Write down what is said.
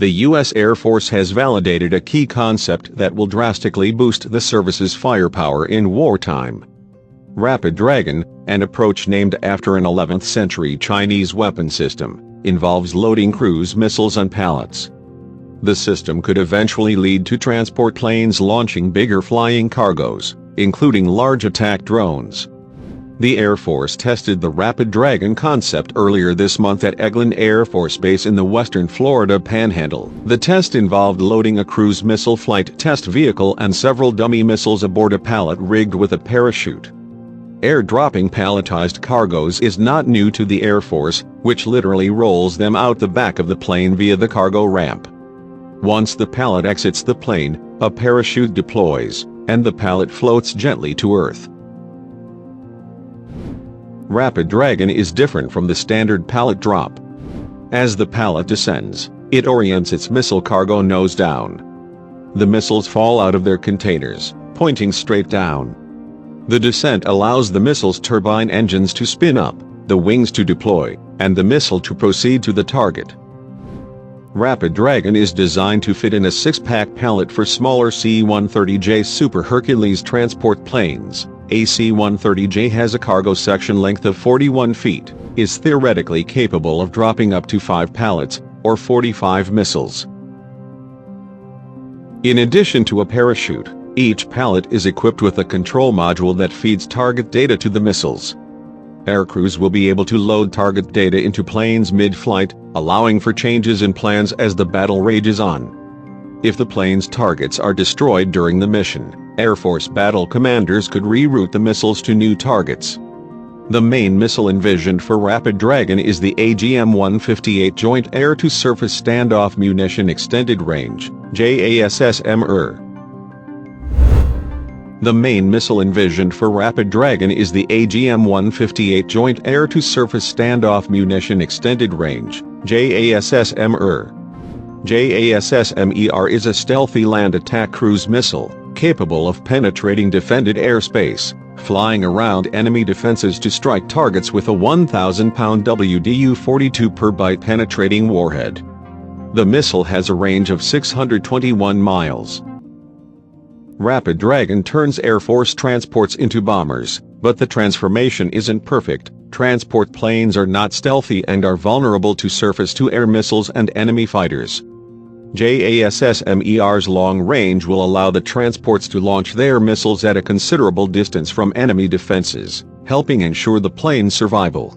the U.S. Air Force has validated a key concept that will drastically boost the service's firepower in wartime. Rapid Dragon, an approach named after an 11th century Chinese weapon system, involves loading cruise missiles on pallets. The system could eventually lead to transport planes launching bigger flying cargoes, including large attack drones. The Air Force tested the Rapid Dragon concept earlier this month at Eglin Air Force Base in the western Florida Panhandle. The test involved loading a cruise missile flight test vehicle and several dummy missiles aboard a pallet rigged with a parachute. Airdropping palletized cargoes is not new to the Air Force, which literally rolls them out the back of the plane via the cargo ramp. Once the pallet exits the plane, a parachute deploys, and the pallet floats gently to Earth. Rapid Dragon is different from the standard pallet drop. As the pallet descends, it orients its missile cargo nose down. The missiles fall out of their containers, pointing straight down. The descent allows the missile's turbine engines to spin up, the wings to deploy, and the missile to proceed to the target. Rapid Dragon is designed to fit in a 6-pack pallet for smaller C-130J Super Hercules transport planes. A C-130J has a cargo section length of 41 feet, is theoretically capable of dropping up to 5 pallets, or 45 missiles. In addition to a parachute, each pallet is equipped with a control module that feeds target data to the missiles. Aircrews will be able to load target data into planes mid-flight, allowing for changes in plans as the battle rages on. If the plane's targets are destroyed during the mission, Air Force battle commanders could reroute the missiles to new targets. The main missile envisioned for Rapid Dragon is the AGM-158 Joint Air-to-Surface Standoff Munition Extended Range, JASSM-ER. The main missile envisioned for Rapid Dragon is the AGM-158 Joint Air-to-Surface Standoff Munition Extended Range, JASSM-ER. JASSM-ER is a stealthy land attack cruise missile, capable of penetrating defended airspace, flying around enemy defenses to strike targets with a 1,000-pound WDU-42 per byte penetrating warhead. The missile has a range of 621 miles. Rapid Dragon turns Air Force transports into bombers, but the transformation isn't perfect. Transport planes are not stealthy and are vulnerable to surface-to-air missiles and enemy fighters. JASSM-ER's long range will allow the transports to launch their missiles at a considerable distance from enemy defenses, helping ensure the plane's survival.